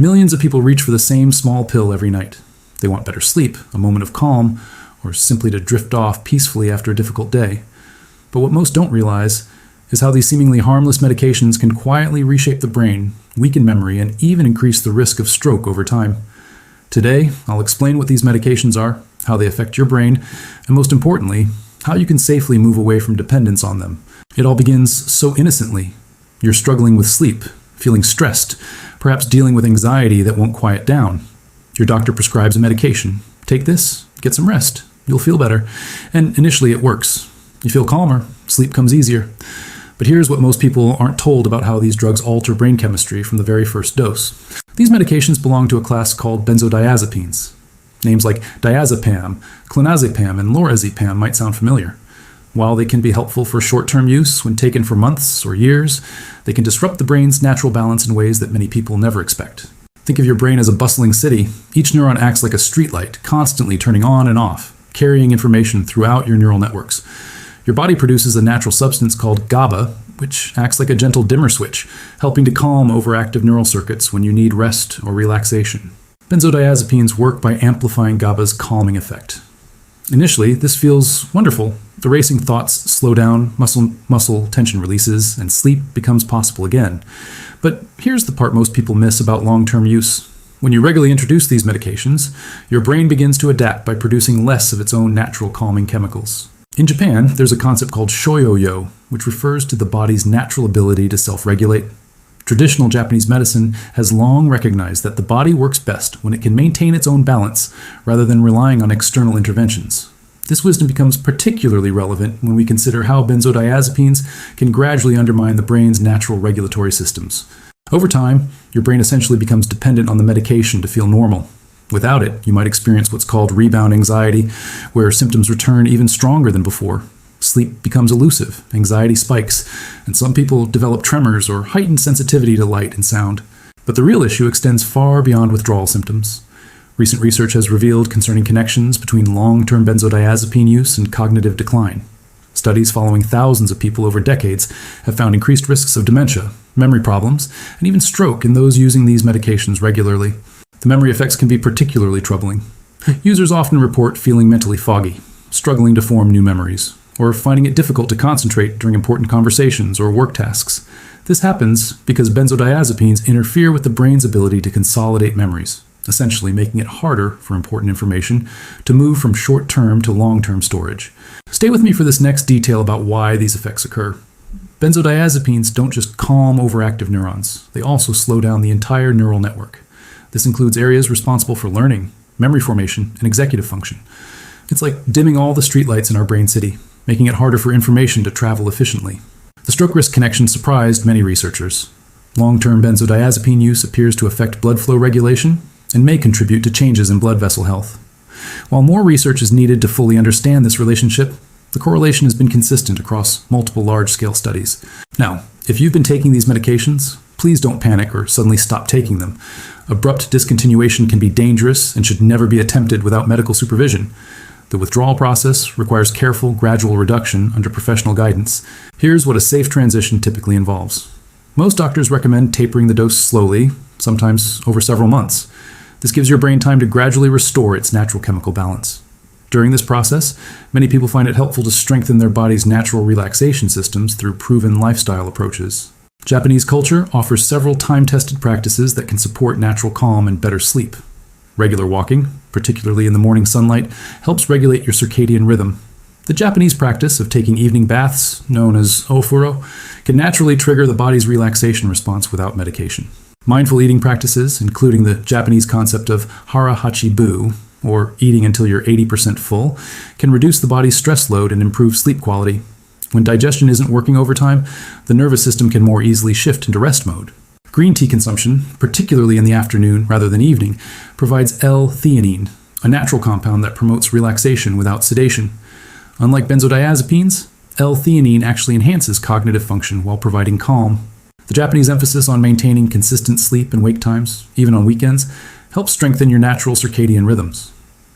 Millions of people reach for the same small pill every night. They want better sleep, a moment of calm, or simply to drift off peacefully after a difficult day. But what most don't realize is how these seemingly harmless medications can quietly reshape the brain, weaken memory, and even increase the risk of stroke over time. Today, I'll explain what these medications are, how they affect your brain, and most importantly, how you can safely move away from dependence on them. It all begins so innocently. You're struggling with sleep, feeling stressed, perhaps dealing with anxiety that won't quiet down. Your doctor prescribes a medication. Take this, get some rest. You'll feel better. And initially it works. You feel calmer, sleep comes easier. But here's what most people aren't told about how these drugs alter brain chemistry from the very first dose. These medications belong to a class called benzodiazepines. Names like diazepam, clonazepam, and lorazepam might sound familiar. While they can be helpful for short-term use when taken for months or years, they can disrupt the brain's natural balance in ways that many people never expect. Think of your brain as a bustling city. Each neuron acts like a streetlight, constantly turning on and off, carrying information throughout your neural networks. Your body produces a natural substance called GABA, which acts like a gentle dimmer switch, helping to calm overactive neural circuits when you need rest or relaxation. Benzodiazepines work by amplifying GABA's calming effect. Initially, this feels wonderful. The racing thoughts slow down, muscle tension releases, and sleep becomes possible again. But here's the part most people miss about long-term use. When you regularly introduce these medications, your brain begins to adapt by producing less of its own natural calming chemicals. In Japan, there's a concept called shoyo-yo, which refers to the body's natural ability to self-regulate. Traditional Japanese medicine has long recognized that the body works best when it can maintain its own balance rather than relying on external interventions. This wisdom becomes particularly relevant when we consider how benzodiazepines can gradually undermine the brain's natural regulatory systems. Over time, your brain essentially becomes dependent on the medication to feel normal. Without it, you might experience what's called rebound anxiety, where symptoms return even stronger than before. Sleep becomes elusive, anxiety spikes, and some people develop tremors or heightened sensitivity to light and sound. But the real issue extends far beyond withdrawal symptoms. Recent research has revealed concerning connections between long-term benzodiazepine use and cognitive decline. Studies following thousands of people over decades have found increased risks of dementia, memory problems, and even stroke in those using these medications regularly. The memory effects can be particularly troubling. Users often report feeling mentally foggy, struggling to form new memories, or finding it difficult to concentrate during important conversations or work tasks. This happens because benzodiazepines interfere with the brain's ability to consolidate memories, essentially making it harder for important information to move from short-term to long-term storage. Stay with me for this next detail about why these effects occur. Benzodiazepines don't just calm overactive neurons, they also slow down the entire neural network. This includes areas responsible for learning, memory formation, and executive function. It's like dimming all the streetlights in our brain city, making it harder for information to travel efficiently. The stroke risk connection surprised many researchers. Long-term benzodiazepine use appears to affect blood flow regulation and may contribute to changes in blood vessel health. While more research is needed to fully understand this relationship, the correlation has been consistent across multiple large-scale studies. Now, if you've been taking these medications, please don't panic or suddenly stop taking them. Abrupt discontinuation can be dangerous and should never be attempted without medical supervision. The withdrawal process requires careful, gradual reduction under professional guidance. Here's what a safe transition typically involves. Most doctors recommend tapering the dose slowly, sometimes over several months. This gives your brain time to gradually restore its natural chemical balance. During this process, many people find it helpful to strengthen their body's natural relaxation systems through proven lifestyle approaches. Japanese culture offers several time-tested practices that can support natural calm and better sleep. Regular walking, particularly in the morning sunlight, helps regulate your circadian rhythm. The Japanese practice of taking evening baths, known as ofuro, can naturally trigger the body's relaxation response without medication. Mindful eating practices, including the Japanese concept of hara hachi bu, or eating until you're 80% full, can reduce the body's stress load and improve sleep quality. When digestion isn't working overtime, the nervous system can more easily shift into rest mode. Green tea consumption, particularly in the afternoon rather than evening, provides L-theanine, a natural compound that promotes relaxation without sedation. Unlike benzodiazepines, L-theanine actually enhances cognitive function while providing calm. The Japanese emphasis on maintaining consistent sleep and wake times, even on weekends, helps strengthen your natural circadian rhythms.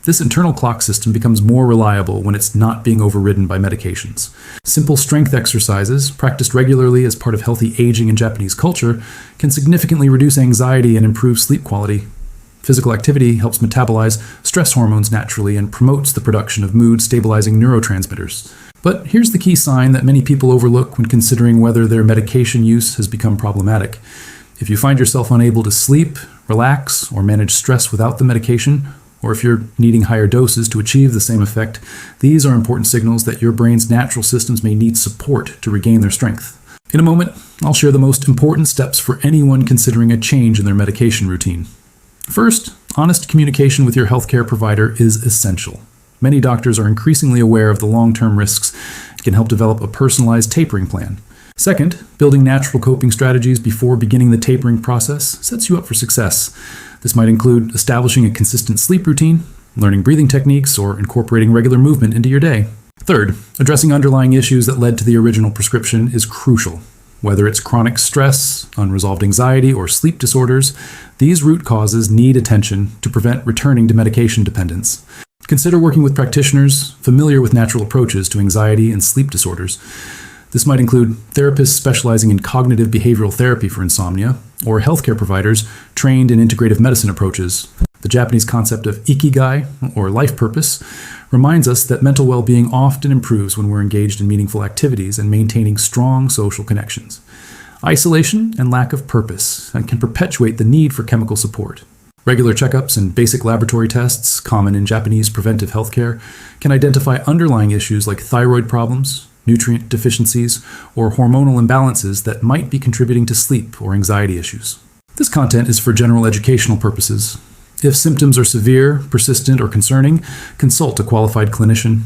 This internal clock system becomes more reliable when it's not being overridden by medications. Simple strength exercises, practiced regularly as part of healthy aging in Japanese culture, can significantly reduce anxiety and improve sleep quality. Physical activity helps metabolize stress hormones naturally and promotes the production of mood-stabilizing neurotransmitters. But here's the key sign that many people overlook when considering whether their medication use has become problematic. If you find yourself unable to sleep, relax, or manage stress without the medication, or if you're needing higher doses to achieve the same effect, these are important signals that your brain's natural systems may need support to regain their strength. In a moment, I'll share the most important steps for anyone considering a change in their medication routine. First, honest communication with your healthcare provider is essential. Many doctors are increasingly aware of the long-term risks and can help develop a personalized tapering plan. Second, building natural coping strategies before beginning the tapering process sets you up for success. This might include establishing a consistent sleep routine, learning breathing techniques, or incorporating regular movement into your day. Third, addressing underlying issues that led to the original prescription is crucial. Whether it's chronic stress, unresolved anxiety, or sleep disorders, these root causes need attention to prevent returning to medication dependence. Consider working with practitioners familiar with natural approaches to anxiety and sleep disorders. This might include therapists specializing in cognitive behavioral therapy for insomnia, or healthcare providers trained in integrative medicine approaches. The Japanese concept of ikigai, or life purpose, reminds us that mental well-being often improves when we're engaged in meaningful activities and maintaining strong social connections. Isolation and lack of purpose can perpetuate the need for chemical support. Regular checkups and basic laboratory tests, common in Japanese preventive healthcare, can identify underlying issues like thyroid problems, nutrient deficiencies, or hormonal imbalances that might be contributing to sleep or anxiety issues. This content is for general educational purposes. If symptoms are severe, persistent, or concerning, consult a qualified clinician.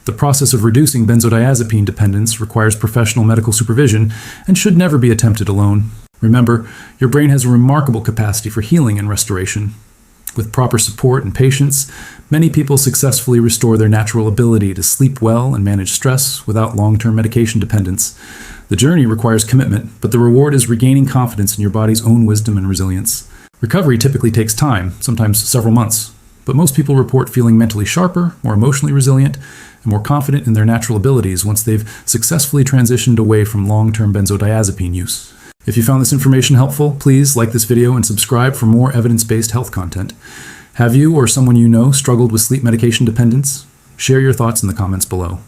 The process of reducing benzodiazepine dependence requires professional medical supervision and should never be attempted alone. Remember, your brain has a remarkable capacity for healing and restoration. With proper support and patience, many people successfully restore their natural ability to sleep well and manage stress without long-term medication dependence. The journey requires commitment, but the reward is regaining confidence in your body's own wisdom and resilience. Recovery typically takes time, sometimes several months, but most people report feeling mentally sharper, more emotionally resilient, and more confident in their natural abilities once they've successfully transitioned away from long-term benzodiazepine use. If you found this information helpful, please like this video and subscribe for more evidence-based health content. Have you or someone you know struggled with sleep medication dependence? Share your thoughts in the comments below.